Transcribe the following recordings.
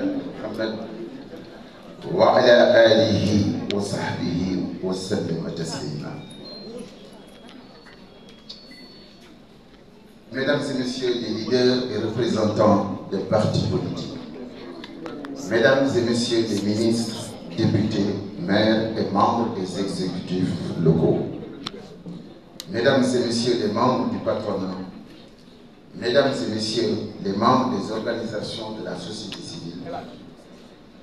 محمد وعلى آله وصحبه وسلم تسليما. Mesdames et messieurs les leaders et représentants des partis politiques, mesdames et messieurs les ministres, députés, maires et membres des exécutifs locaux, mesdames et messieurs les membres du patronat, mesdames et messieurs les membres des organisations de la société civile,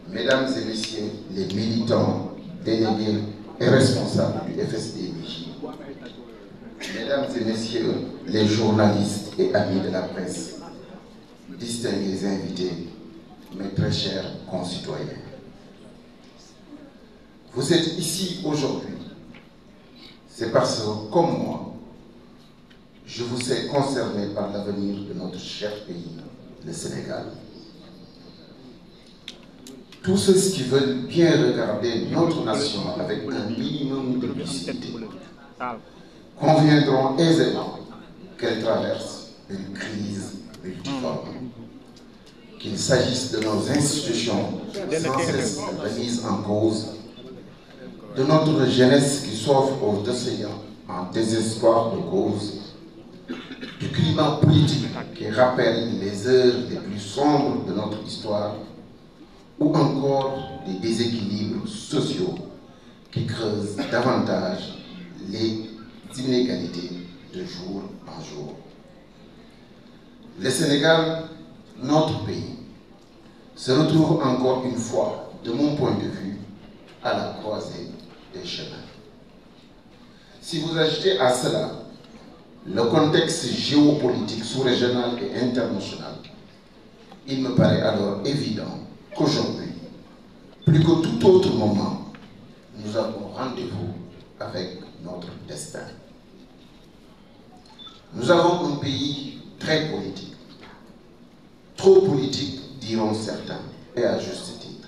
mesdames et messieurs les militants, délégués et responsables du FSD-BJ, mesdames et messieurs les journalistes et amis de la presse, distingués invités, mes très chers concitoyens. Vous êtes ici aujourd'hui, c'est parce que, comme moi, je vous sais concerné par l'avenir de notre cher pays, le Sénégal. Tous ceux qui veulent bien regarder notre nation avec un minimum de lucidité conviendront aisément qu'elle traverse une crise multiforme. Qu'il s'agisse de nos institutions sans cesse remises en cause, de notre jeunesse qui s'offre aux océans en désespoir de cause, du climat politique qui rappelle les heures les plus sombres de notre histoire, ou encore des déséquilibres sociaux qui creusent davantage les inégalités de jour en jour. Le Sénégal, notre pays, se retrouve encore une fois, de mon point de vue, à la croisée des chemins. Si vous ajoutez à cela le contexte géopolitique sous-régional et international, il me paraît alors évident qu'aujourd'hui, plus que tout autre moment, nous avons rendez-vous avec notre destin. Nous avons un pays très politique, trop politique, diront certains, et à juste titre.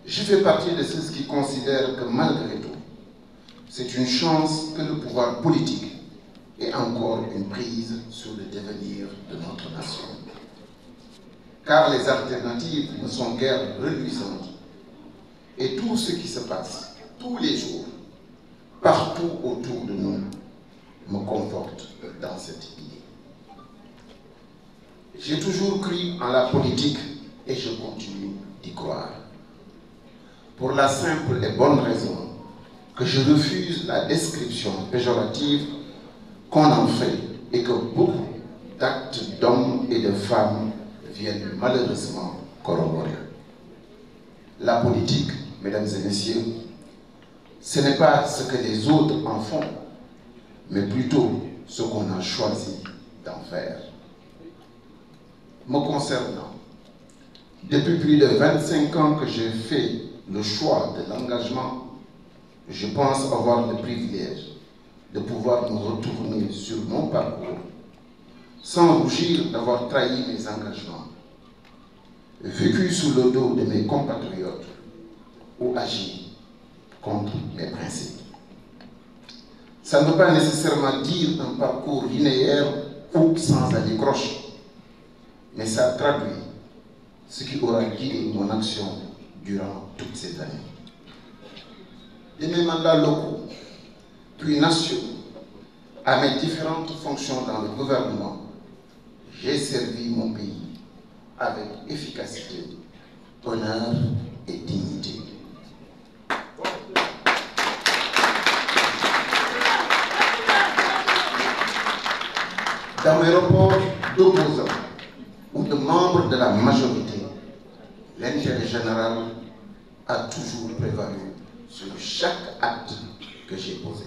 Je fais partie de ceux qui considèrent que malgré tout, c'est une chance que le pouvoir politique ait encore une prise sur le devenir de notre nation. Car les alternatives ne sont guère reluisantes et tout ce qui se passe tous les jours, partout autour de nous, me conforte dans cette idée. J'ai toujours cru en la politique et je continue d'y croire. Pour la simple et bonne raison que je refuse la description péjorative qu'on en fait et que beaucoup d'actes d'hommes et de femmes viennent malheureusement corroborer. La politique, mesdames et messieurs, ce n'est pas ce que les autres en font, mais plutôt ce qu'on a choisi d'en faire. Me concernant, depuis plus de 25 ans que j'ai fait le choix de l'engagement, je pense avoir le privilège de pouvoir me retourner sur mon parcours sans rougir d'avoir trahi mes engagements, vécu sous le dos de mes compatriotes ou agi contre mes principes. Ça ne veut pas nécessairement dire un parcours linéaire ou sans anicroche, mais ça traduit ce qui aura guidé mon action durant toutes ces années. De mes mandats locaux, puis nationaux, à mes différentes fonctions dans le gouvernement, j'ai servi mon pays avec efficacité, honneur et dignité. Dans mes rapports d'opposants ou de membres de la majorité, l'intérêt général a toujours prévalu sur chaque acte que j'ai posé.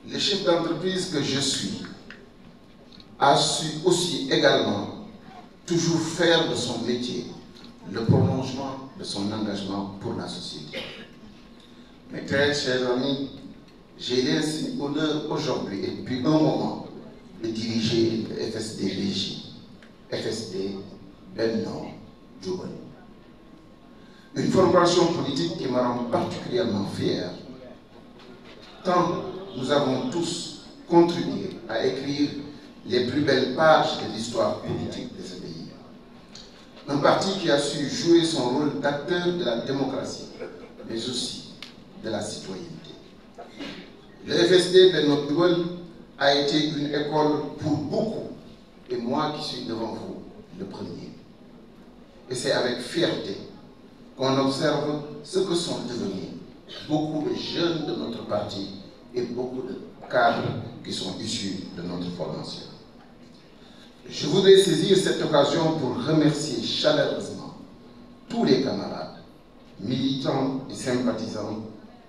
Le chef d'entreprise que je suis a su aussi également toujours faire de son métier le prolongement de son engagement pour la société. Mes très chers amis, j'ai l'insigne honneur aujourd'hui et depuis un moment de diriger le FSD-BJ, FSD Benno Dioubani. Une formation politique qui me rend particulièrement fier, tant nous avons tous contribué à écrire les plus belles pages de l'histoire politique de ce pays. Un parti qui a su jouer son rôle d'acteur de la démocratie, mais aussi de la citoyenneté. Le FSD de notre duel a été une école pour beaucoup, et moi qui suis devant vous, le premier. Et c'est avec fierté qu'on observe ce que sont devenus beaucoup de jeunes de notre parti et beaucoup de cadres qui sont issus de notre formation. Je voudrais saisir cette occasion pour remercier chaleureusement tous les camarades, militants et sympathisants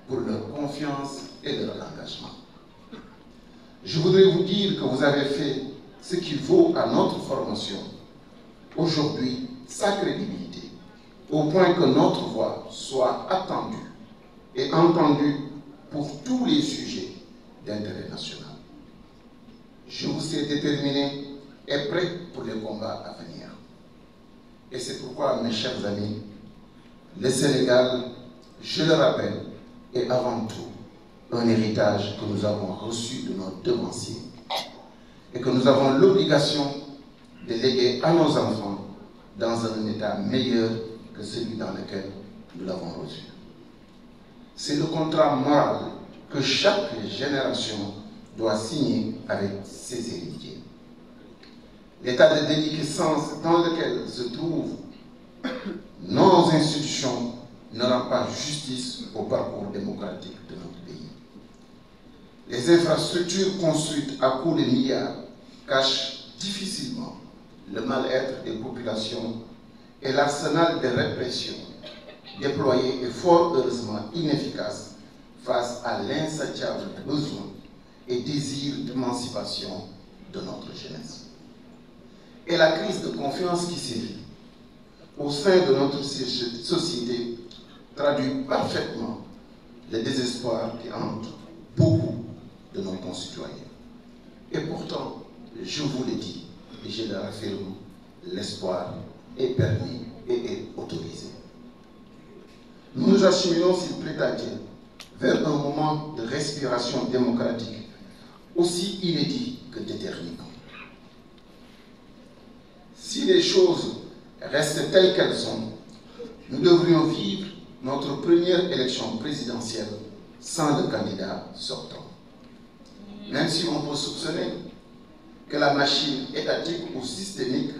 pour leur confiance et leur engagement. Je voudrais vous dire que vous avez fait ce qu'il vaut à notre formation aujourd'hui sa crédibilité, au point que notre voix soit attendue et entendue pour tous les sujets d'intérêt national. Je vous sais déterminé et prêt pour les combats à venir. Et c'est pourquoi, mes chers amis, le Sénégal, je le rappelle, est avant tout un héritage que nous avons reçu de nos devanciers et que nous avons l'obligation de léguer à nos enfants dans un état meilleur que celui dans lequel nous l'avons reçu. C'est le contrat moral que chaque génération doit signer avec ses héritiers. L'état de déliquescence dans lequel se trouvent nos institutions ne rend pas justice au parcours démocratique de notre pays. Les infrastructures construites à coups de milliards cachent difficilement le mal-être des populations et l'arsenal de répression déployé est fort heureusement inefficace face à l'insatiable besoin et désir d'émancipation de notre jeunesse. Et la crise de confiance qui sévit au sein de notre société traduit parfaitement le désespoir qui hante beaucoup de nos concitoyens. Et pourtant, je vous le dis et je le raffirme, l'espoir est permis et est autorisé. Nous nous acheminons, s'il plaît à Dieu, vers un moment de respiration démocratique aussi inédit que déterminant. Si les choses restent telles qu'elles sont, nous devrions vivre notre première élection présidentielle sans le candidat sortant. Même si on peut soupçonner que la machine étatique ou systémique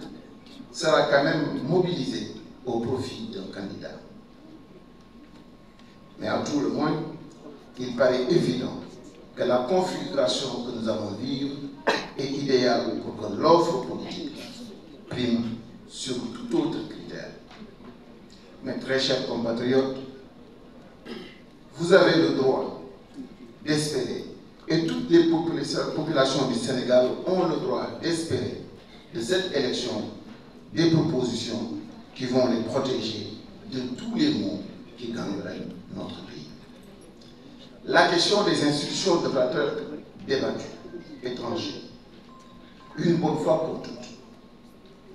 sera quand même mobilisée au profit d'un candidat. Mais à tout le moins, il paraît évident que la configuration que nous allons vivre est idéale pour que l'offre politique prime sur tout autre critère. Mes très chers compatriotes, vous avez le droit d'espérer, et toutes les populations du Sénégal ont le droit d'espérer de cette élection des propositions qui vont les protéger de tous les maux qui gangrènent notre pays. La question des institutions devra être débattue et tranchée, une bonne fois pour toutes.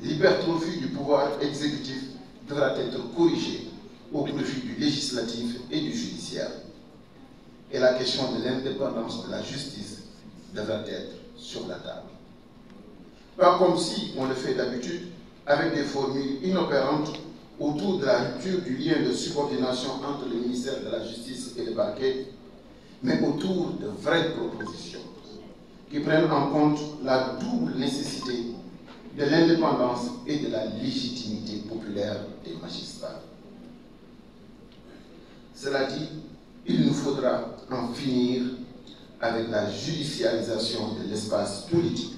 L'hypertrophie du pouvoir exécutif devra être corrigée au profit du législatif et du judiciaire. Et la question de l'indépendance de la justice devra être sur la table. Pas comme si on le fait d'habitude avec des formules inopérantes autour de la rupture du lien de subordination entre le ministère de la Justice et le parquet, mais autour de vraies propositions qui prennent en compte la double nécessité de l'indépendance et de la légitimité populaire des magistrats. Cela dit, il nous faudra en finir avec la judiciarisation de l'espace politique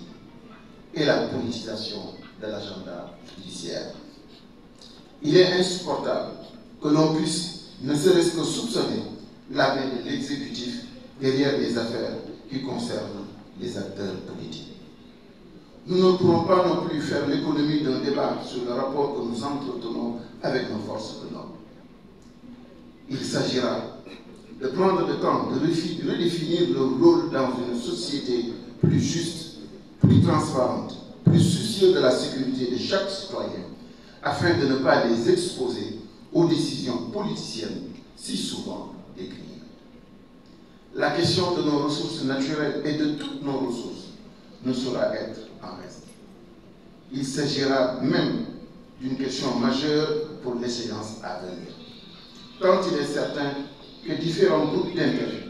et la politisation de l'agenda judiciaire. Il est insupportable que l'on puisse ne serait-ce que soupçonner la main de l'exécutif derrière les affaires qui concernent les acteurs politiques. Nous ne pourrons pas non plus faire l'économie d'un débat sur le rapport que nous entretenons avec nos forces de l'ordre. Il s'agira de prendre le temps de redéfinir le rôle dans une société plus juste, plus transparente, plus soucieuse de la sécurité de chaque citoyen, afin de ne pas les exposer aux décisions politiciennes si souvent décriées. La question de nos ressources naturelles et de toutes nos ressources ne saura être en reste. Il s'agira même d'une question majeure pour l'échéance à venir. Tant il est certain que différents groupes d'intérêt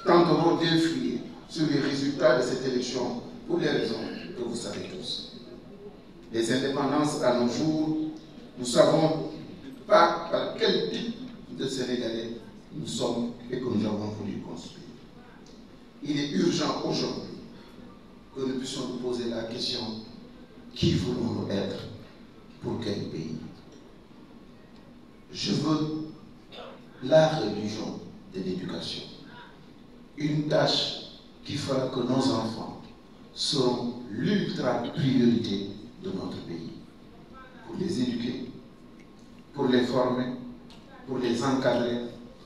tenteront d'influer sur les résultats de cette élection pour les raisons que vous savez tous. Les indépendances à nos jours, nous ne savons pas par quel type de Sénégalais nous sommes et que nous avons voulu construire. Il est urgent aujourd'hui que nous puissions nous poser la question: qui voulons-nous être? Pour quel pays? Je veux la religion de l'éducation, une tâche qui fera que nos enfants seront l'ultra priorité de notre pays, pour les éduquer, pour les former, pour les encadrer,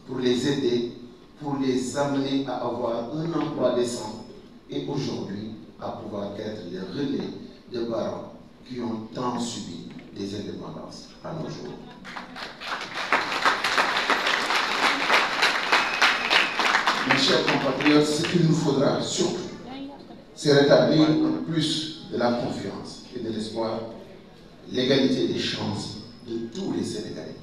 pour les aider, pour les amener à avoir un emploi décent et aujourd'hui à pouvoir être les relais de parents qui ont tant subi des indépendances à nos jours. Mes chers compatriotes, ce qu'il nous faudra surtout, c'est rétablir en plus de la confiance et de l'espoir l'égalité des chances de tous les Sénégalais.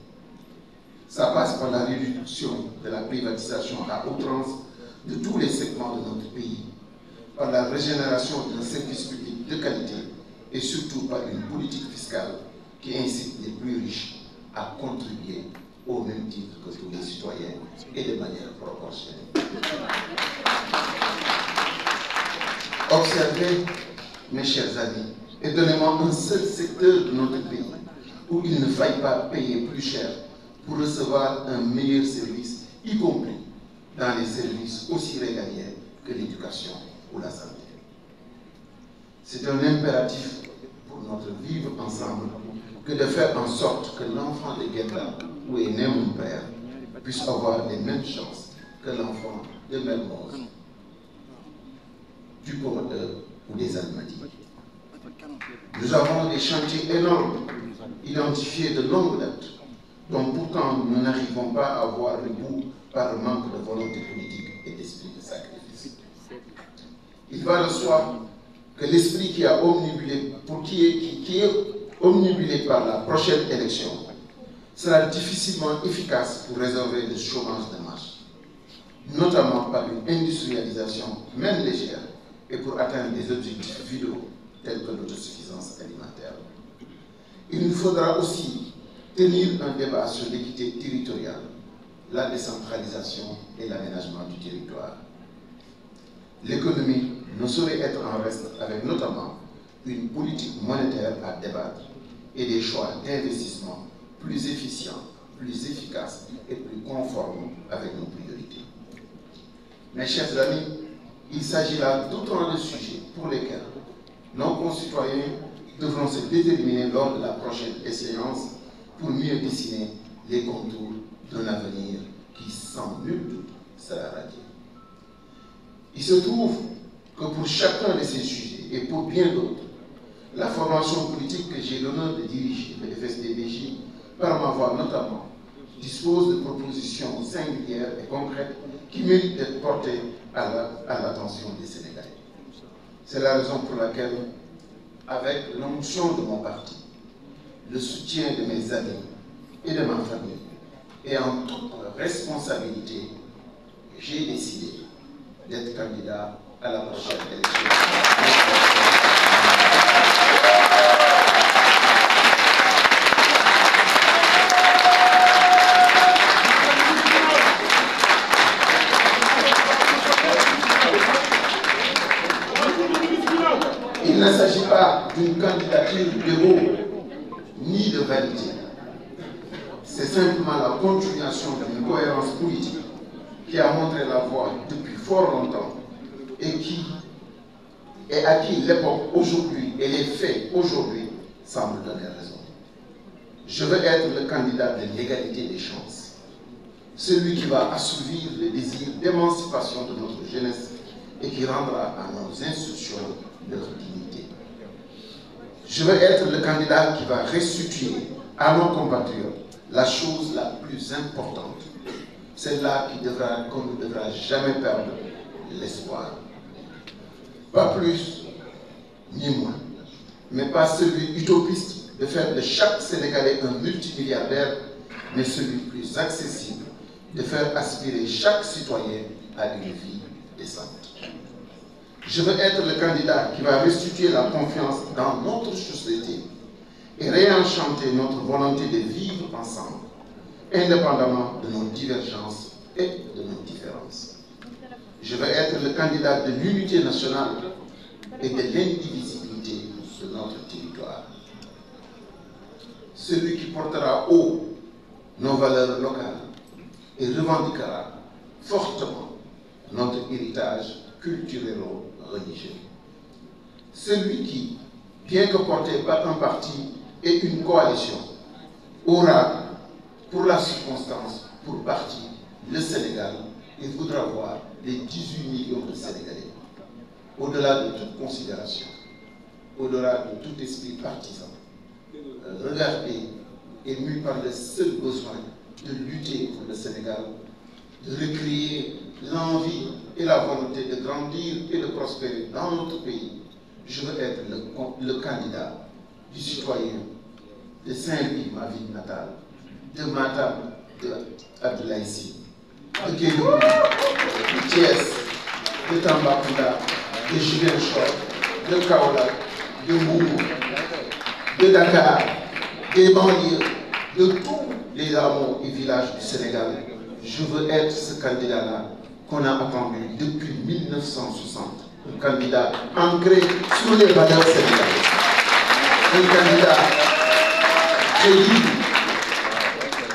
Ça passe par la réduction de la privatisation à outrance de tous les segments de notre pays, par la régénération d'un service public de qualité et surtout par une politique fiscale qui incite les plus riches à contribuer au même titre que tous les citoyens et de manière proportionnelle. Observez, mes chers amis, et donnez-moi un seul secteur de notre pays où il ne faille pas payer plus cher pour recevoir un meilleur service, y compris dans les services aussi régaliens que l'éducation ou la santé. C'est un impératif pour notre vivre ensemble que de faire en sorte que l'enfant de Guetta, où est né mon père, puisse avoir les mêmes chances que l'enfant de Mermoz, du Commodore ou des Almadies. Nous avons des chantiers énormes, identifiés de longue date, dont pourtant nous n'arrivons pas à voir le bout par le manque de volonté politique et d'esprit de sacrifice. Il va de soi que l'esprit qui a omnibulé, qui est omnibulé par la prochaine élection sera difficilement efficace pour résorber le chômage de masse, notamment par une industrialisation même légère et pour atteindre des objectifs vitaux tels que l'autosuffisance alimentaire. Il nous faudra aussi tenir un débat sur l'équité territoriale, la décentralisation et l'aménagement du territoire. L'économie ne saurait être en reste avec notamment une politique monétaire à débattre et des choix d'investissement plus efficients, plus efficaces et plus conformes avec nos priorités. Mes chers amis, il s'agit là d'autant de sujets pour lesquels nos concitoyens devront se déterminer lors de la prochaine échéance pour mieux dessiner les contours d'un avenir qui, sans nul doute, sera radieux. Il se trouve que pour chacun de ces sujets et pour bien d'autres, la formation politique que j'ai l'honneur de diriger, le FSD/BJ, par ma voix notamment, dispose de propositions singulières et concrètes qui méritent d'être portées à l'attention des Sénégalais. C'est la raison pour laquelle, avec l'onction de mon parti, le soutien de mes amis et de ma famille, et en toute responsabilité, j'ai décidé d'être candidat à la prochaine élection. Il ne s'agit pas d'une candidature d'héros ni de vanité. C'est simplement la continuation d'une cohérence politique qui a montré la voie depuis fort longtemps et à qui l'époque aujourd'hui et les faits aujourd'hui semblent donner raison. Je veux être le candidat de l'égalité des chances, celui qui va assouvir le désir d'émancipation de notre jeunesse et qui rendra à nos institutions leur dignité. Je veux être le candidat qui va restituer à nos compatriotes la chose la plus importante, celle-là qu'on ne devra jamais perdre, l'espoir. Pas plus ni moins. mais pas celui utopiste de faire de chaque Sénégalais un multimilliardaire, mais celui plus accessible de faire aspirer chaque citoyen à une vie décente. Je veux être le candidat qui va restituer la confiance dans notre société et réenchanter notre volonté de vivre ensemble, indépendamment de nos divergences et de nos différences. Je veux être le candidat de l'unité nationale et de l'indivisibilité de notre territoire. Celui qui portera haut nos valeurs locales et revendiquera fortement notre héritage culturel-religieux. Celui qui, bien que porté par un parti et une coalition, aura, pour la circonstance, pour parti, le Sénégal et voudra voir les 18 millions de Sénégalais, au-delà de toute considération, au-delà de tout esprit partisan, regarder et mû par le seul besoin de lutter pour le Sénégal, de recréer l'envie et la volonté de grandir et de prospérer dans notre pays. Je veux être le candidat du citoyen de Saint-Louis, ma ville natale, de Matam, de Abdoulaye Sy, de Kédougou, de Thiès, de Tambacounda, de Ziguinchor, de Kaolack, de Mbour, de Dakar, des banlieues, de tous les hameaux et villages du Sénégal. Je veux être ce candidat-là qu'on a attendu depuis 1960. Un candidat ancré sur les valeurs sénégalaises. Un candidat crédible.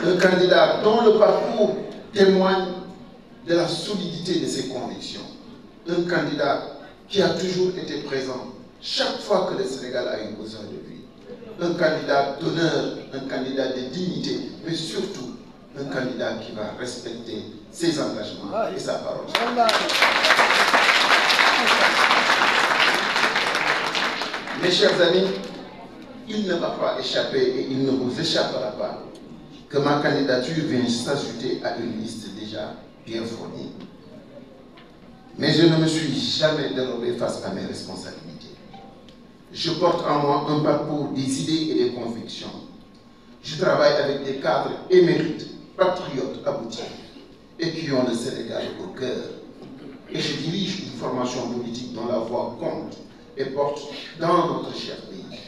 Un candidat dont le parcours témoigne de la solidité de ses convictions. Un candidat qui a toujours été présent chaque fois que le Sénégal a eu besoin de lui. Un candidat d'honneur, un candidat de dignité, mais surtout un candidat qui va respecter ses engagements et sa parole. Mes chers amis, il ne va pas échapper et il ne vous échappera pas que ma candidature vient s'ajouter à une liste déjà bien fournie. Mais je ne me suis jamais dérobé face à mes responsabilités. Je porte en moi un parcours des idées et des convictions. Je travaille avec des cadres émérites, patriotes aboutis et qui ont le Sénégal au cœur. Et je dirige une formation politique dont la voix compte et porte dans notre cher pays.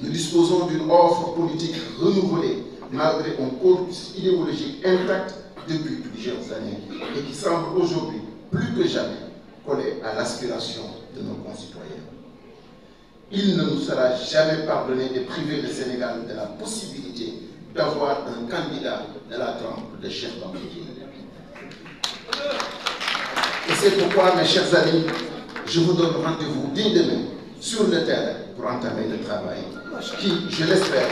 Nous disposons d'une offre politique renouvelée malgré un corpus idéologique intact depuis plusieurs années et qui semble aujourd'hui plus que jamais collé à l'aspiration de nos concitoyens. Il ne nous sera jamais pardonné de priver le Sénégal de la possibilité d'avoir un candidat de la trempe de Cheikh Bamba Dièye. Et c'est pourquoi, mes chers amis, je vous donne rendez-vous dès demain sur le terrain pour entamer le travail qui, je l'espère,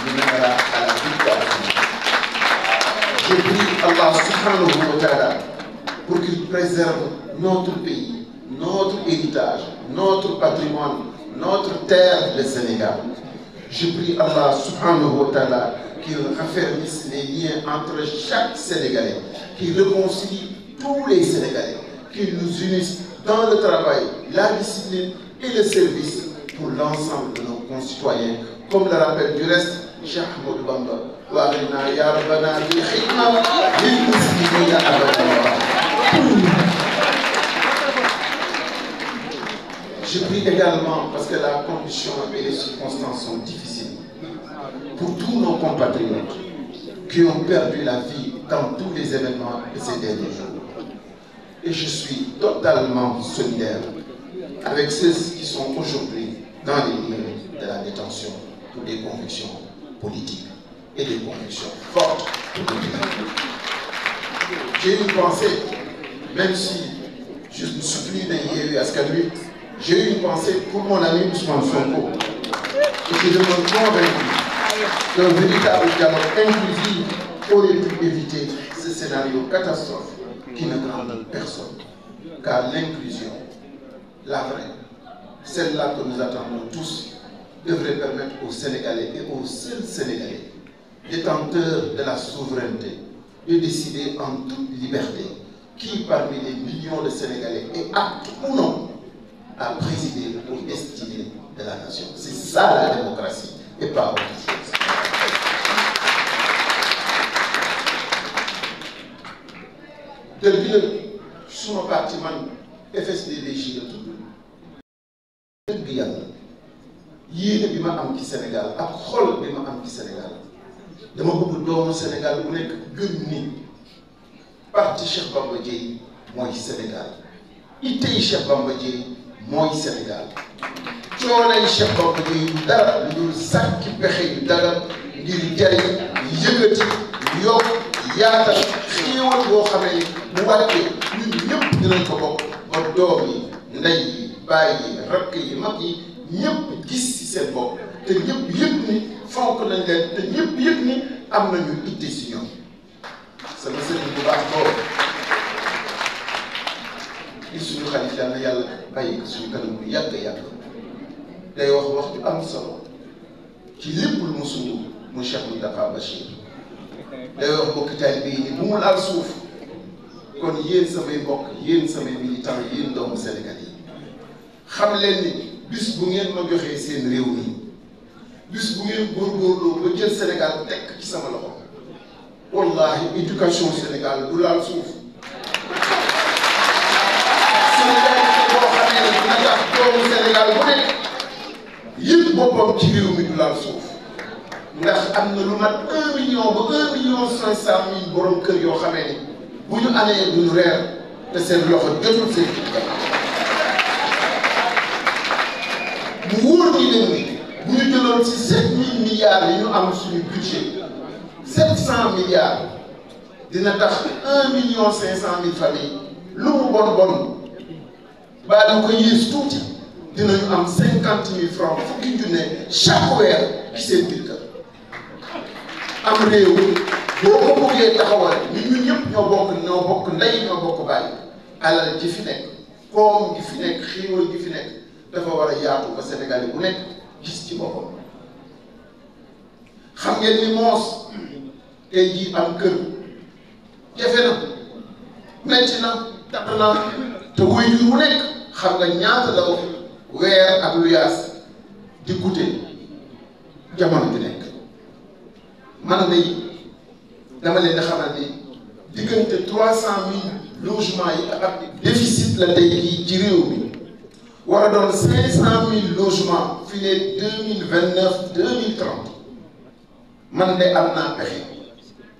nous mènera à la victoire. Je prie Allah subhanahu wa ta'ala pour qu'il préserve notre pays, notre héritage, notre patrimoine, notre terre, le Sénégal. Je prie Allah subhanahu wa ta'ala qu'il raffermisse les liens entre chaque Sénégalais, qu'il réconcilie tous les Sénégalais, qu'il nous unisse dans le travail, la discipline et le service pour l'ensemble de nos concitoyens. Comme le rappelle du reste Cheikh Ahmadou Bamba, Wa'alina ya Rabbana bi khidma lil muslimina abadan. Je prie également, parce que la condition et les circonstances sont difficiles, pour tous nos compatriotes qui ont perdu la vie dans tous les événements de ces derniers jours. Et je suis totalement solidaire avec ceux qui sont aujourd'hui dans les lieux de la détention pour des convictions politiques et des convictions fortes pour le pays. J'ai une pensée, même si je ne suis plus d'un Yewwi Askan Wi, j'ai eu une pensée pour mon ami Ousmane Sonko. Et je me convaincu qu'un véritable dialogue inclusif aurait pu éviter ce scénario catastrophe qui ne grandit personne. Car l'inclusion, la vraie, celle-là que nous attendons tous, devrait permettre aux Sénégalais et aux seuls Sénégalais, détenteurs de la souveraineté, de décider en toute liberté qui parmi les millions de Sénégalais est apte ou non à présider aux destinées de la nation. C'est ça la démocratie et pas autre chose. Depuis suma parti man FSD/DG la tudd dëgg yàlla yéene bi ma am ci Sénégal ak xol bi ma am ci Sénégal dama bëgg doomu Sénégal bu nekk gëm ni parti Cheikh Bamba Dièye mooy Sénégal ittey Cheikh Bamba Dièye mooy Sénégal coonay Cheikh Bamba Dièye yu dara lu dul sàkki pexe yu dagal ngir jariñ yëkkati yokk yaatal xéewal boo xamee bu wàccee ñun ñëpp dinañ ko bokk ba doom yi ndey yi baay yi rakk yi mag yi ñëpp gis ci seen bopp te ñëpp yëg ni fonk nañ leen te ñëpp yëg ni am nañu itte si ñoom sama sëriñ bu baax boobu di suñu xalif yàlla na yàlla bàyyi suñu kanam bu yàgg day wax ju am solo ci lépp lu mu sumb mu Cheikh Mountakha Bachir day wax mbokki taalibe yi ni bu mu laal suuf kon yéen samay mbokk yéen samay militants yéen doomu Sénégal yi xam leen ni bis bu ngeen ma joxee seen réew mi bis bu ngeen góorgóorloo ba jël Sénégal tekk ci sama loxo wallahi éducation Sénégal du laal suuf Sénégal boo xamee ne dina tax doomu Sénégal bu nekk yëpp boppam ci réew mi du laal suuf ndax am na lu mat 1 million ba 1,5 million borom kër yoo xamee ni bu ñu amee duñu reer te seen loxo jotul seen kër mu wóor ñi leen ni bu ñu jëloon ci 7000 milliards yi ñu am suñu budget 700 milliards dina tax 1,5 million familles lu mu bon baa ñu ko yées tuuti dinañu am 50 000 francs fukki junne chaque weer ci seen biir kër am réew boo ko bëggee taxawal ñun ñëpp ñoo bokk ndey ñoo bokk bàyyi alal ji fi nekk koom gi fi nekk xéewal gi fi nekk dafa war a yaatu ba Sénégal yi bu nekk gis ci boppam xam ngeen ni moos tey jii am kër jafe na metti na tax na te wuy yu mu nekk xam nga ñaata la weer ak lu yaas di coûter jamono bi nekk man day dama leen di xamal ni diggante 300 000 logements yi ak déficit la tey jii ci réew mi war a doon 500 000 logements fii ne 2029 2030 man de am naa pexe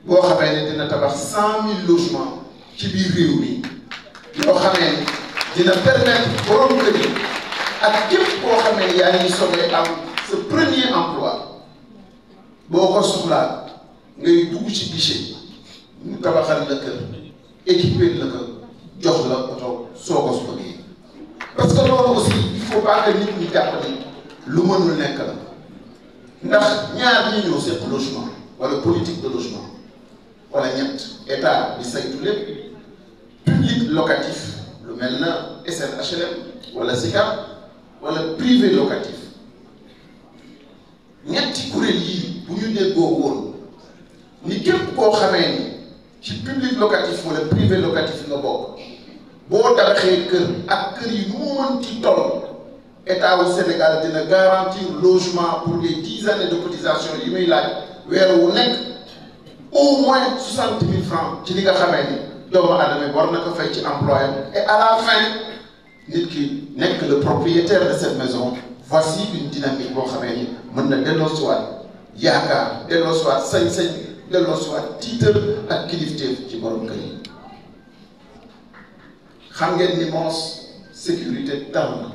boo xamee ne dina tabax 100 000 logements ci biir réew mi yoo xamee ne dina permettre borom kër yi ak képp koo xamee ne yaa ngi soobee am sa premier emploi boo ko soxlaa ngay dugg ci guichet ñu tabaxal la kër équipé la ko jox la oto soo ko bëggee parce que loolu aussi il faut pas que nit ñi jàpp ni lu mënul nekk la ndax ñaar ñi ñëw seq logement wala politique de logement wala ñett état bi saytu lépp public locatif lu mel na SNHLM wala SICAP wala privé locatif ñetti kuréel yii bu ñu déggoo woon ni képp koo xamee ni ci public locatif wala privé locatif nga bokk boo tabaxee kër ak kër yi mu mënti toll état wu Sénégal dina garantir logement pour les 10 années de cotisation yi muy laaj weer wu nekk au moins 60 000 francs ci li nga xamee ni doomu aadama war na ko fay ci employé et à la fin nit ki nekk le propriétaire de cette maison. Voici une dynamique boo xamee ni mën na delloosiwaat yaakaar delloosiwaat sañ-sañ delloosiwaat tiital ak kilifteef ci borom kër yi xam ngeen ni moos sécurité tar na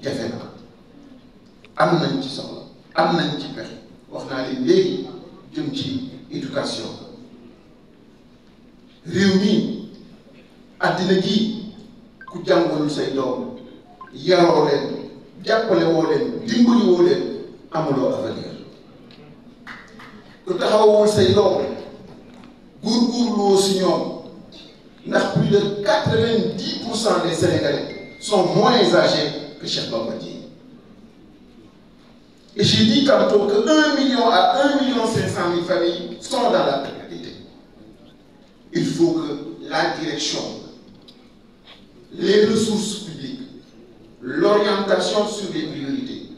jafe na am nañ ci soxla am nañ ci pexe wax naa leen léegi jëm ci éducation réew mi àddina gi ku jàngalul say doom yaroo leen jàppale woo leen dimbali woo leen amuloo avenir ku taxawul say doom góorgóorloo si ñoom ndax plus de 90% des Sénégalais sont moins âgés que Cheikh Bamba Dièye et j'ai dit tantôt que 1 million à 1,5 million familles sont dans la précarité. Il faut que la direction, les ressources publiques, l'orientation sur les priorités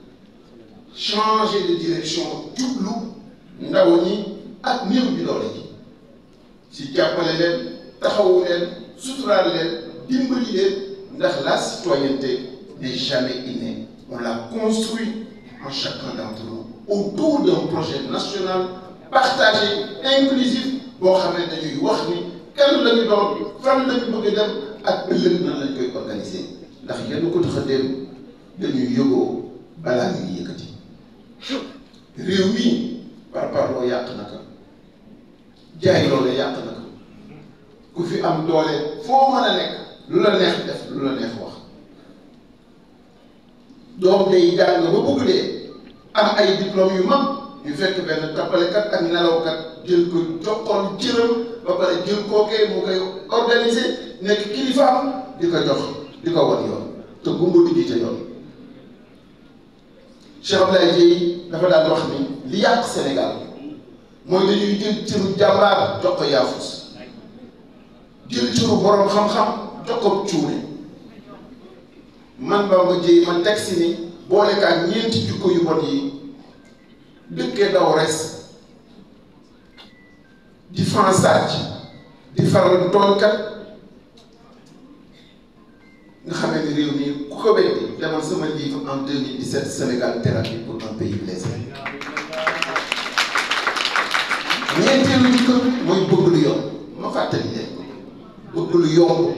changer de direction jublu ndaw ñi ak néew bi doole ji ci jàppale leen taxawu leen suturaal leen dimbali leen ndax la citoyenneté n'est jamais innée. On l'a construit en chacun d'entre nous autour d'un projet national partagé, inclusif, boo xam ne dañuy wax ni kan la ñu doon fan la ñu bëgg a dem ak ëllëg nan lañ koy organiser ndax yenn ko tax a dem dañuy yëgoo balaa ñuy yëkkati réew mi par parloo yàq na ko jaay loole yàq na ko ku fi am doole foo mën a nekk lu la neex def lu la neex wax doom day jàng ba bëgg dee am ay diplôme yu mag ñu fekk benn tappalekat ak nelawkat jël ko joxoon cëram ba pare jël kookee mu koy organiser nekk kilifaam di ko jox di ko wan yoon te gumba di jiite yoon Cheikh Abdoulaye Dièye dafa daan wax ni li yàq Sénégal mooy dañuy jël cëru jàmbaar jox ko yaafus jël cëru borom xam-xam jox ko cuune man Bamba Dièye man teg si ni boolekaat ñeenti jukko yu bon yi dëkkee daw res di fan sàcc di faral tooñkat nga xamee ni réew mi ku ko weddi demal sama livre en 2017 Sénégal thérapie pour un pays blessé ñeenteelu jukko mooy bëgg lu yomb ma fàttali leen bëgg lu yomb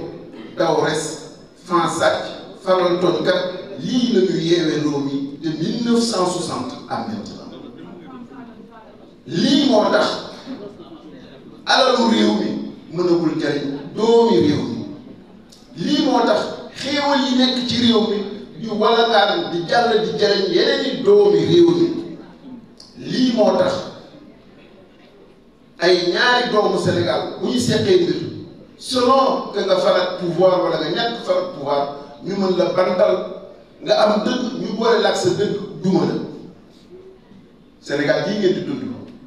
daw res fan sàcc faral tooñkat lii la ñu yeewee réew mi de 1960 à maintenant lii moo tax alalu réew mi mënagul jariñ doomi réew mi lii moo tax xéewal yi nekk ci réew mi di walangaan di jàll di jariñ yeneen i doomi réew mi lii moo tax ay ñaari doomu Sénégal bu ñu seqee mbir selon que nga farat pouvoir wala nga ñàkk farat pouvoir ñu mën la bantal nga am dëgg ñu boole laak sa dëgg duma la Sénégal jii ngeen di dund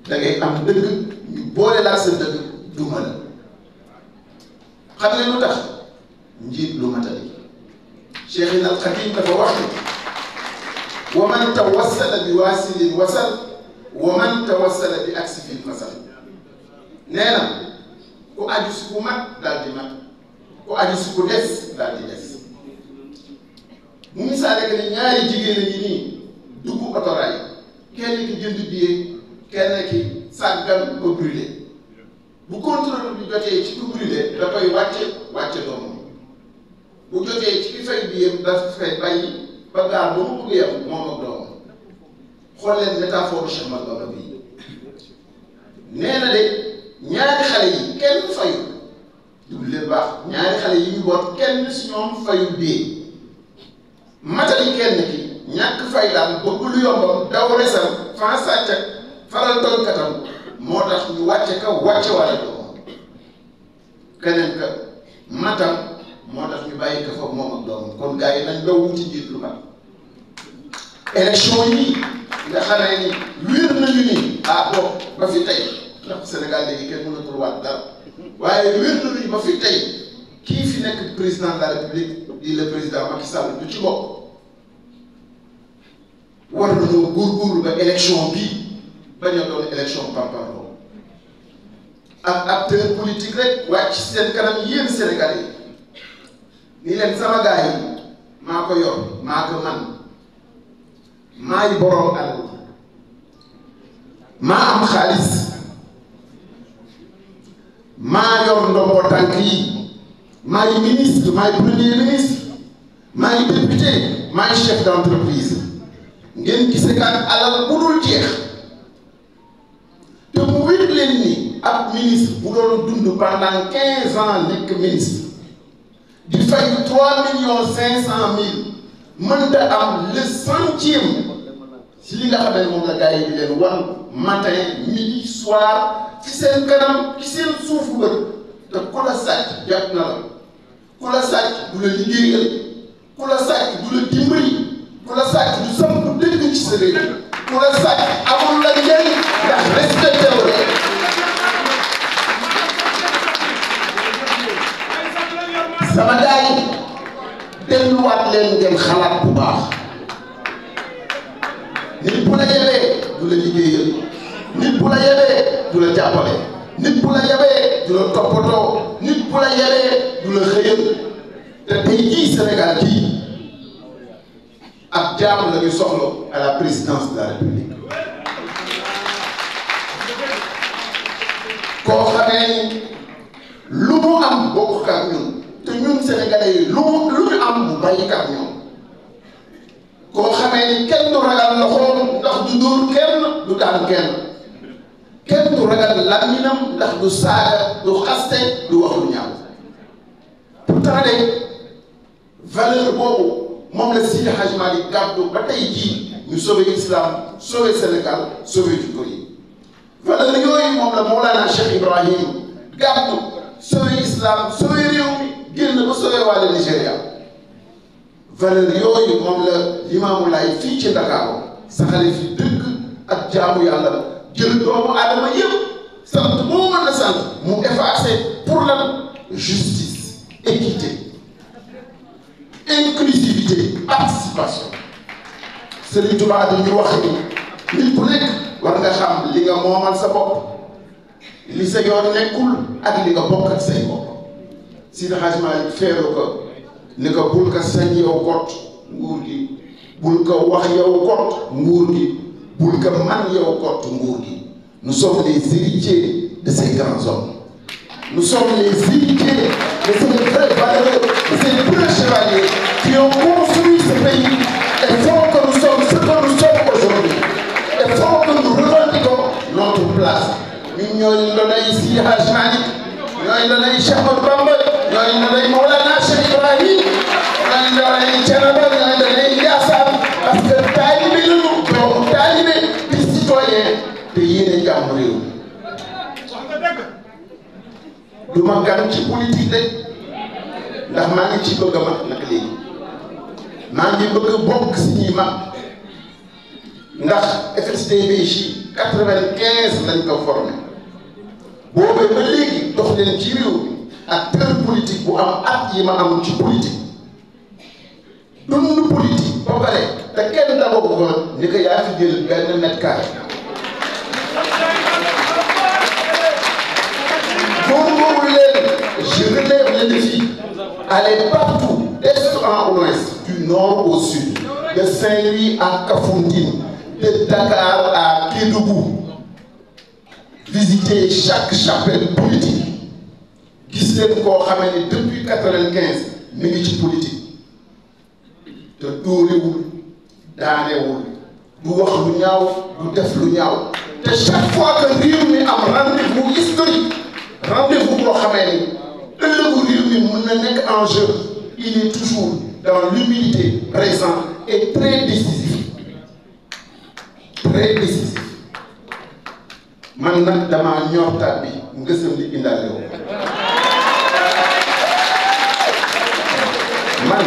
da ngay am dëgg ñu boole laak sa dëgg duma la xam nga lu tax njiit lu matali Cheikhina al Khadim dafa wax ni wa man tawassala bi waasilin wasal wa man tawassala bi aksifin fasal nee na ku aju si ku mat daal di mat ku aju si ku des daal di des mu misaale que ni ñaari jigéen ñi nii dugg otoraay kenn ki jënd billet kenn ki sàggan ba brûlé bu contrôle bi jotee ci ku brûlé da koy wàcce doomam bu jotee ci ki fay billet dafa fay bàyyi ba gaar ba mu bëgg yam moom ak doomam xool leen métaphore Cheikh Ahmadou Bamba bii nee na de ñaari xale yi kenn fayu dugg leen baax ñaari xale yi ñu boot kenn si ñoom fayu billet matali kenn ki ñàkk faydaam bëgg lu yombam daw resam fan sàcc ak faral tooñkatam moo tax ñu wàcce ka wàcce wala doomam keneen ka matam moo tax ñu bàyyi ka fa moom ak doomam kon gars yi nañ daw wuti njiit lu mat élection yi nga xamee ni wér nañu ni bon ba fi tey ndax Sénégal léegi kenn mënatul waat dara waaye wér nañu ba fi tey kii fi nekk président de la République di le président Macky Sall du ci bokk war nañoo góorgóorlu ba élection bii bañ a doon élection par parlo ak acteur politique rek wàcc seen kanam yéen Sénégalais yi ni leen sama gars yi maa ko yor maa ko man maay borom alal maa am xaalis maa yor ndombo tànk yi maay ministre maay premier ministre maay député maay chef d'entreprise ngeen gise kat alal bu dul jeex te mu wér leen ni ab ministre bu doon dund pendant 15 ans nekk ministre di fay 3,5 millions mënta am le centième si li nga xam ne moom la gars yi di leen wan matin midi soir ci seen kanam ci seen suufu bët te ku la sàcc jàpp na la ku la sàcc du la liggéeyal ku la sàcc du la dimbali ku la sàcc du samp dëgg ci sa réew ku la sàcc amul la njëriñ ndax respecté wu la sama gars yi delluwaat leen ngeen xalaat bu baax nit du la jàppale nit bu la yabee du la toppatoo nit bu la yabee du la xëyal te tey jii Sénégal kii ab jaam la ñu soxla à la présidence de la République koo xamee ni lu mu am bokk ak ñun te ñun sénégalais yi lu ñu am bu bàyyi ak ñoom koo xamee ni kenn du ragal loxoom ndax du dóor kenn du daan kenn du ragal làmmiñam ndax du saaga du xaste du wax lu ñaaw pourtant de valeur boobu moom la Seydi Hadji Malick gàddu ba tey jii ñu sauver islam sauver Sénégal sauver jikko yi valeur yooyu moom la Mawlana Cheikh Ibrahim gàddu sauver islam sauver réew mi génn ba sauver wàllu Nigéria valeur yooyu moom la Limaamu Laay fii ci Ndakaaru saxale fi dëgg ak jaamu yàlla jël doomu aadama yëpp sant moo mën a sant mu effacé pour la justice équité inclusivité participation Serigne Touba dañuy wax ni nit bu nekk war nga xam li nga moomal sa bopp li sa yoon nekkul ak li nga bokk ak say bopp Seydi Hadji Malick feeru ko ni ko bul ko sañ yow kot nguur gi bul ko wax yow kot nguur gi bul ko man yow kot nguur gi nous sommes les héritiers de ces grands hommes nous sommes les héritiers de ces vrais valeurs de ces vrais chevaliers qui ont construit ce pays et font que nous sommes ce que nous sommes aujourd'hui et font que nous revendiquons notre place ñun ñooy ndonay Seydi Hadji Malick ñooy ndonay Cheikh Ahmadou Bamba ñooy ndonay Mawlana Cheikh Ibrahim ñooy ndonay Thiénaba ñooy ndonay Ndiassane parce que taalibe lañu doomu taalibe di citoyen te yéene jàmm réew du ma gan ci politique de ndax maa ngi ci bëgg a mag nag léegi maa ngi bëgg a bokk si ñi mag ndax FSD/BJ 95 lañ ko formé boobee ba léegi dox leen ci réew mi acteur politique bu am at yi ma am ci politique dund politique ba pare te kenn dabagu ko ni ko yaa fi jël benn mètre carré boobu leen je relève le défi aller partout d'est en ouest du nord au sud de Saint-Louis à Kafountine de Dakar à Kédougou visiter chaque chapelle politique gis leen koo xamee ne depuis 95 mi ngi ci politique te dóorewul daanewul du wax lu ñaaw du def lu ñaaw te chaque fois que réew mi am rendez-vous historique rendez-vous boo xamee ni ëllëgu réew mi mën na nekk en jeu il est toujours dans l'humilité présent et très décisif man nag damaa ñor taat bi ngësëm li indaale woo man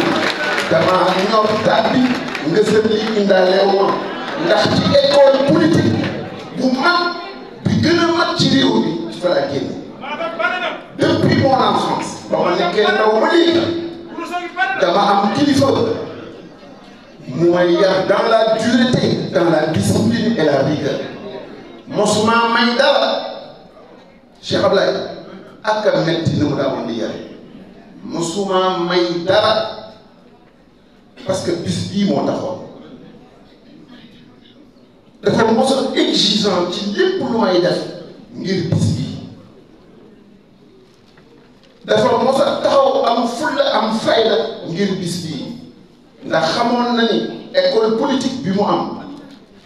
damaa ñor taat bi ngësëm li indaale woo ndax ci école politique bu mag bi gën a mag ci réew mi fa la génn depuis mon enfance ba ma nekkee ndaw ba léegi dama am kilifa mu may yar dans la dureté dans la discipline et la rigueur mosuma may dara Cheikh Ablaye ak a metti ni mu daawoon di yare mosuma may dara parce que bis bii moo taxoon dafa mos a exigeant ci lépp lu may def ngir bis bii dafa mos a taxaw am fulla am fayda ngir bis bii ndax xamoon na ni école politique bi mu am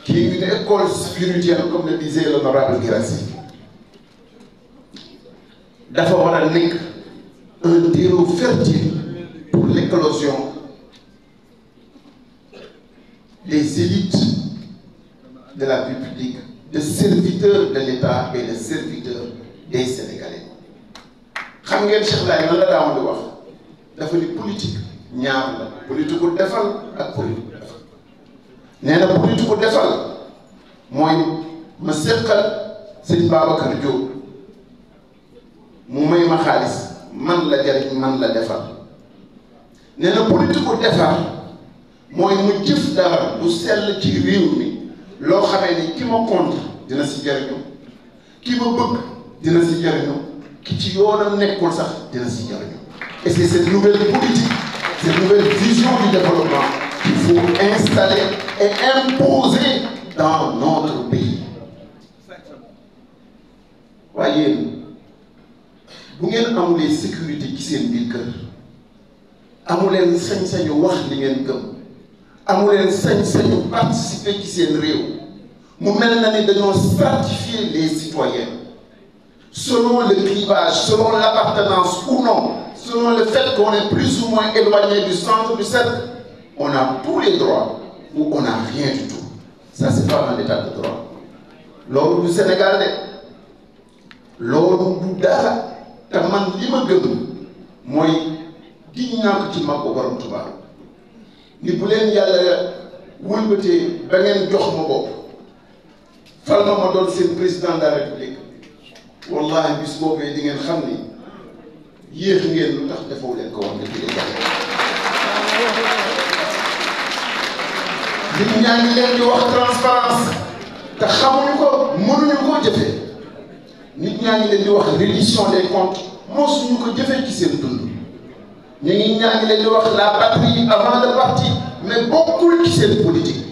qui est une école spirituelle comme le disait l'honorable Guirassy dafa war a nekk un terreau fertile pour l'éclosion des élites de la vie publique, de serviteurs de l'État et de serviteurs des Sénégalais. xam ngeen Cheikh Laye lan la daawoon di wax dafa ni politique ñaar la politique ku defal ak politique ku defal nee na politique ku defal mooy ma seqal sëñ Babacar Diop mu may ma xaalis man la jariñ man la defal nee na politique ku defar mooy mu jëf dara lu sell ci réew mi loo xamee ni ki ma contre dina si jariñu ki ma bëgg dina si jariñu ki ci yoonam nekkul sax dina si jariñu. Et c'est cette nouvelle politique, cette nouvelle vision du développement qu'il faut installer et imposer dans notre pays. Voyez, bu ngeen amulee sécurité ci seen biir kër amuleen sañ-sañu wax li ngeen gëm amuleen sañ-sañu participer ci seen réew mu mel na ni dañoo stratifier les citoyens selon le clivage, selon l'appartenance ou non, selon le fait qu'on est plus ou moins éloigné du centre du cercle. On a tous les droits ou on n'a rien du tout. Ça, c'est pas un état de droit. Lors du Sénégal, lors du dara, te man li ma gëm mooy di ñàkk ci mag ko borom Tuubaa ni bu leen yàlla wëlbatee ba ngeen jox ma bopp fal ma doon seen président de la République wallahi bis boobee di ngeen xam ni yéex ngeen lu tax defoo leen ko wax dëgg nit ñaa ngi leen di wax transparence te xamuñu ko mënuñu koo jëfee nit ñaa ngi leen di wax reddition des comptes mosuñu ko jëfee ci seen dund ñu ngi ñaa ngi leen di wax la patrie avant le parti mais bokkul ci seen politique.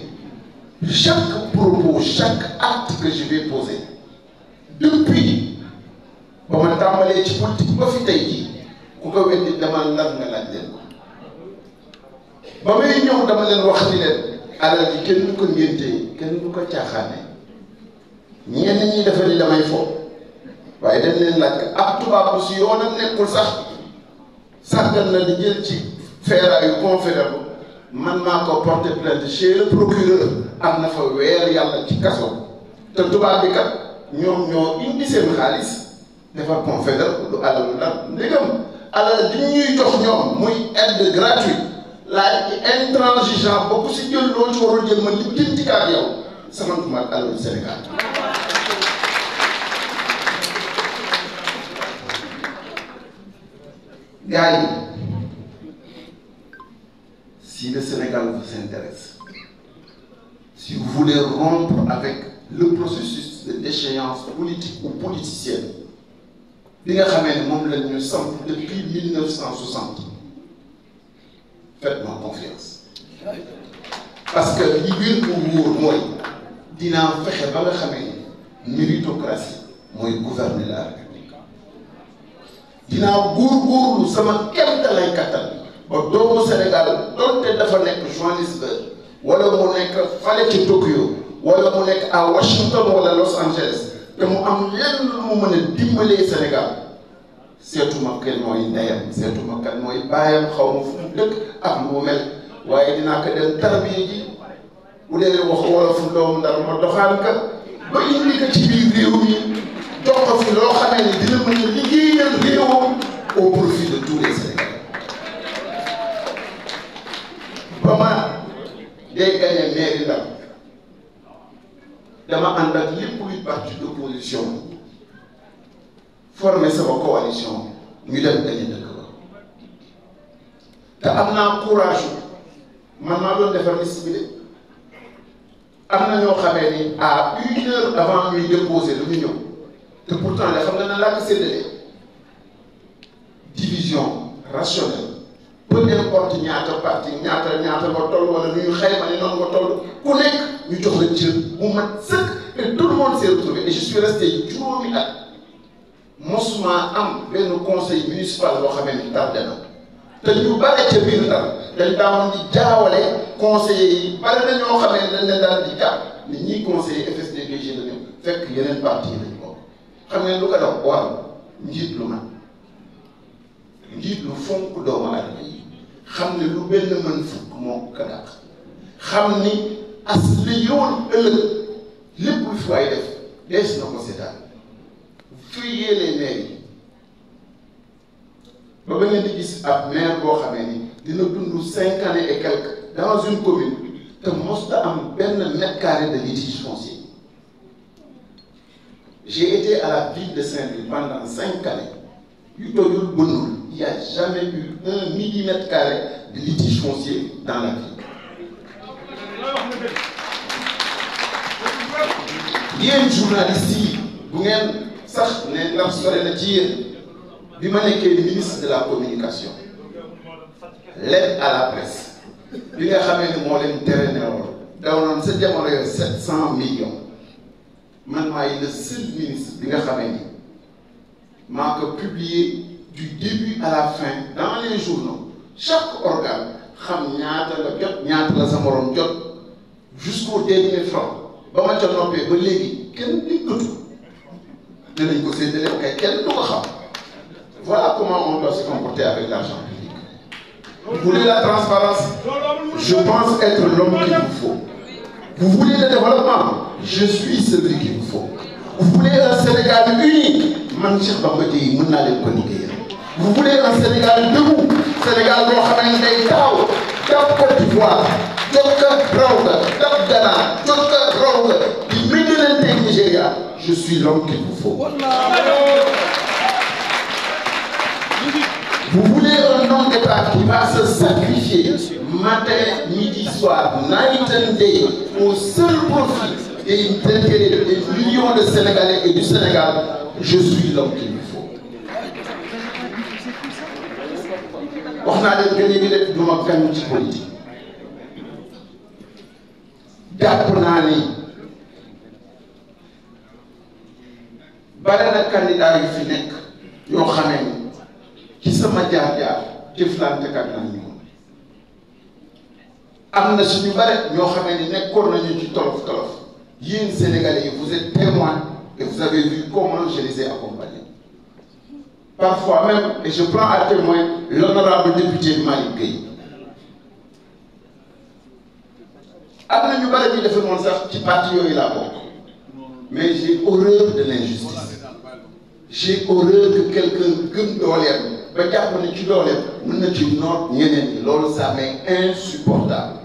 Chaque propos, chaque acte que je vais poser depuis ba ma tàmbalee ci politique ba fi tey jii ku ko weddi dama lan nga laaj leen ko ba may ñëw dama leen wax ni leen alal ji kenn du ko ngéntee kenn du ko caaxaane ñenn ñi dafa ni damay fo waaye dañ leen laaj ab tubaab bu si yoonam nekkul sax sàggan na di jël ci feeraayu confédéral man maa ko porté plainte chez le procureur am na fa weer yàlla ci kaso te tubaab bi kat ñoom ñoo indi seen xaalis defar confédéral du alalu dara ndegam alal di ñuy jox ñoom muy aide gratuite laaj ci intransigeant ba ku si jël loo ci warul jël ma li jëntikaat yow samantuma ak alalu Sénégal. Gars yi si le Sénégal vous intéresse, si vous voulez rompre avec le processus de déchéance politique ou politicienne, bi nga xamee ne moom la ñu samp depuis 1960, faites-moi confiance. Parce que li wér bu wóor mooy dinaa fexe ba nga xamee ne méritocratie mooy gouverner la République. Dinaa góorgóorlu sama kéemtalaay kattan ba doomu Sénégal donte dafa nekk Johannesburg wala mu nekk fale ci Tokyo wala mu nekk à Washington wala Los Angeles te mu am lenn lu mu mën a dimbalee Sénégal seetuma kenn mooy ndeyam seetuma kan mooy baayam xaw ma fu mu dëkk ak lu mu mel waaye dinaa ko dem tarbiya ji bu dee wax wala fu doomu Ndar ma doxaan ka ba indi ko ci biir réew mi jox ko fi loo xamee ne dina mën a liggéeyal réewam au profit de tous les Sénégalais. ba ma day gagné mairie Ndar dama ànd ak lépp luy parti d'opposition formé sama coalition ñu dem gagné dëkk ba te am naa courage man maa doon defar liste bi de am na ñoo xamee ni à 1 heure avant ñuy déposer lu ñu ñëw te pourtant la xam nga na laa ko séddale division rationnelle peu importe ñaata parti ñaata nga toll wala nu ñu xayma ne noonu nga toll ku nekk ñu jox la cër bu mat sëkk et tout le monde s'est retrouvé et je suis resté juróomi at mosuma am benn conseil municipal boo xamee ni tardé na te ñu bare ca biir Ndar dañ daawoon di jaawale conseillers yi bare na ñoo xamee ne dañ leen daal di jàpp ni ñiy conseiller FSD/BG la ñu fekk yeneen parti yi lañ bokk xam ngeen lu ko daw war njiit lu mat njiit lu fonk doomu aadama yi xam ne lu benn mën fukk moo ko dàq xam ni as li yoon ëllëg lépp lu fi waay def dees na ko seetaan fuyee les maires yi ba ba ngeen di gis ab maire boo xamee ni dina dund 5 années et quelques dans une commune te mosta am benn mètre carré de litige foncier. J'ai été à la ville de Saint-Louis pendant 5 années yu tojul bënul il n'y a jamais eu 1 millimètre carré de litige foncier dans la ville. Yéen journalistes yi bu ngeen sax ne ndax sore na ci yéen bi ma nekkee ministre de la communication l'aide à la presse bi nga xamee ne moo leen tere newoon dawnoon sa jamono yooyu 700 millions man maay le seul ministre bi nga xamee ni maa ko publié du début à la fin dans les journaux chaque organe xam ñaata la jot ñaata la sa morom jot jusqu'au dernier franc ba ma ca noppee ba léegi kenn diggatu dinañ ko séddale kay kenn du ko xam. Voilà comment on doit se comporter avec l'argent public. Vous voulez la transparence? Je pense être l'homme qu'il vous faut. Vous voulez le développement? Je suis celui qu'il vous faut. Vous voulez un Sénégal uni? Man Cheikh Bamba Dièye mën naa leen ko liggéeyal. Vous voulez un Sénégal debout? Sénégal boo xam ne day taxaw jàpp Côte d'Ivoire jot ko raw nga jàpp Ghana jot ko raw nga di méngale Nigeria. Je suis l'homme qu'il vous faut. Vous voulez un homme d'État qui va se sacrifier matin, midi, soir, night and day, au seul profit d'intérêt des millions de Sénégalais et du Sénégal. Je suis l'homme qu'il me faut. wax naa leen que léegi def du ma fenn ci politique jàpp naa ni bare na candidat yu fi nekk yoo xamee ni ci sama jaar-jaar jëflantekat nañ ñoom am na suñu bare ñoo xamee ni nekkoon nañu ci tolof tolof yéen Sénégalais yi vous êtes témoins et vous avez vu comment je les ai accompagnés parfois même et je prends à témoin l'honorable député Malick Gueye am na ñu bare ñu defe moon sax ci parti yooyu laa bokk mais j'ai horreur de l'injustice j'ai horreur que quelqu'un gëm dooleem ba jàpp ne ci dooleem mën na ci noot ñeneen ñi loolu ça m'est insupportable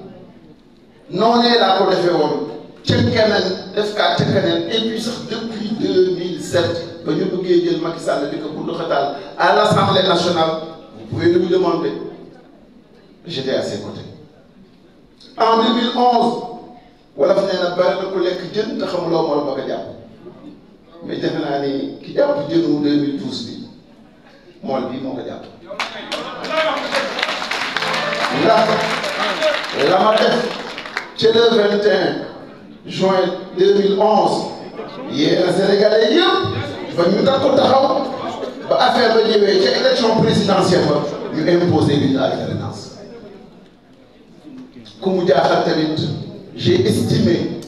noonee laa ko defee woon ca keneen def kaa ca keneen et puis sax depuis 2007 ba ñu bëggee jël Macky Sall di ko bundu xataal à l'Assemblée nationale vous pouvez lui demander j'étais à ses côtés en 2011 wala fa nee na bari na ku lekk jën te xamuloo moo la bëgg a jàpp mais defe naa ni ki jàpp jënu 2012 bi mool bii moo ko jàpp ndax la ma def ci le 21 juin 2011 yéen Sénégalais yëpp ba ñu takku taxaw ba affaire ba ñëwee ca élection présidentielle ba ñu imposé une alternance ku mu jaaxal tamit j'ai estimé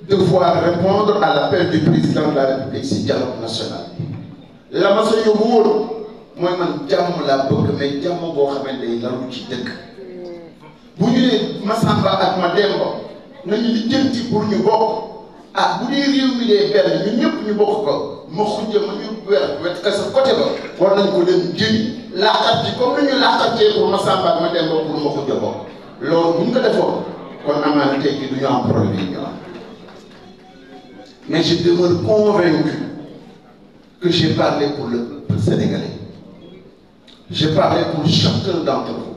devoir répondre à l'appel du président de la République si dialogue national la ma sa yóbbu woon mooy man jàmm laa bëgg mais jàmm boo xamante ne lalu ci dëkk bu ñu nee Massamba ak Mademba nañu lijjanti pour ñu bokk ah bu dee réew mi dee benn ñun ñëpp ñu bokk ko ma xujja ma ñu wet ka sa côté ba war nañ ko dem jëli laaxat ci comme ni ñu laaxatee pour Massamba ak Mademba pour ma xujja bokk loolu bu ñu ko defoon kon amaana tey jii du ñu am problème yi ñu am mais je demeure convaincu que j'ai parlé pour le peuple sénégalais j'ai parlé pour chacun d'entre vous.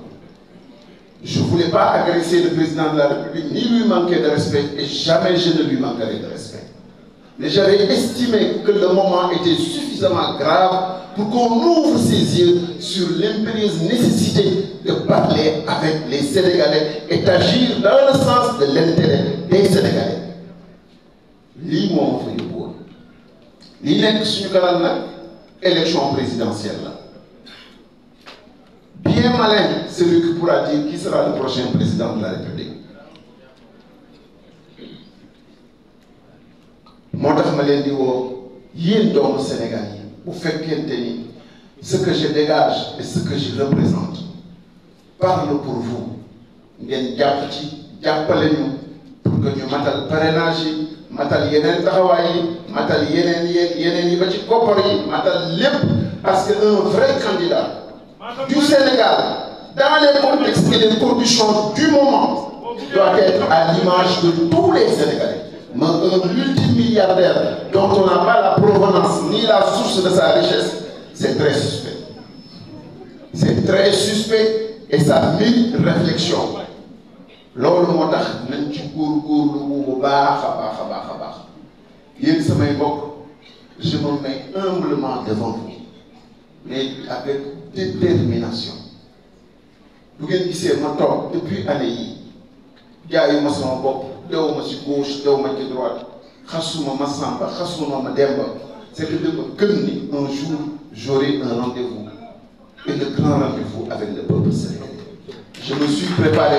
Je ne voulais pas agresser le président de la République ni lui manquer de respect et jamais je ne lui manquerai de respect. Mais j'avais estimé que le moment était suffisamment grave pour qu'on ouvre ses yeux sur l'impérieuse nécessité de parler avec les Sénégalais et d'agir dans le sens de l'intérêt des Sénégalais. lii moo ma fa yóbbu woon lii nekk suñu kanam nag élection présidentielle la bien malin celui qui pourra dire qui sera le prochain président de la République moo tax ma leen di woo yéen doomu Sénégal yi bu fekkente ni ce que je dégage et ce que je représente parle pour vous ngeen jàpp ci jàppale ñu pour que ñu matal parrainage yi matal yeneen taxawaay yi matal yeneen yi ba ci koppar yi matal lépp parce que un vrai candidat du Sénégal dans les contextes et les conditions du moment doit être à l'image de tous les Sénégalais. Mais un multimilliardaire dont on n'a pas la provenance ni la source de sa richesse, c'est très suspect. C'est très suspect et ça mérite réflexion. loolu moo tax nañ ci góorgóorlu bu baax a baax a baax a baax yéen samay mbokk je me mets humblement devant vous, mais avec détermination. Vous voyez qui c'est mon temps depuis année yi jaayuma sama bopp dewuma ci gauche dewuma ci droite xasuma ma Samba xasuma ma Demba, c'est que dama gëm ni un jour j'aurai un rendez-vous, et le grand rendez-vous avec le peuple sénégalais. Je me suis préparé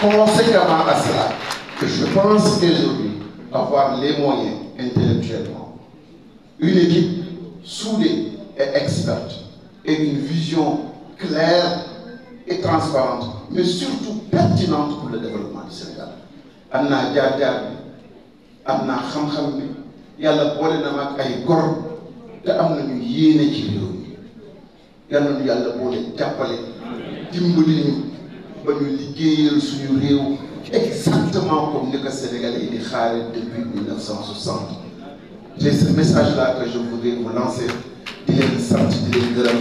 conséquemment à cela, que je pense aujourd'hui avoir les moyens intellectuellement, une équipe soudée et experte, et une vision claire et transparente, mais surtout pertinente pour le développement du Sénégal. am naa jaar-jaar bi am naa xam-xam bi yàlla boole na ma ak ay gor te am nañu yéene ci réew mi yàlla nañu yàlla boole jàppale dimbali ñu ba ñu liggéeyal suñu réew exactement comme ni ko Sénégalais yi di xaare depuis 1960. C'est ce message-là que je voudrais vous lancer, di leen sant di leen gërëm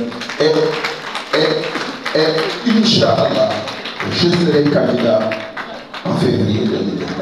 et Inch'Allah je serai candidat en février 2020.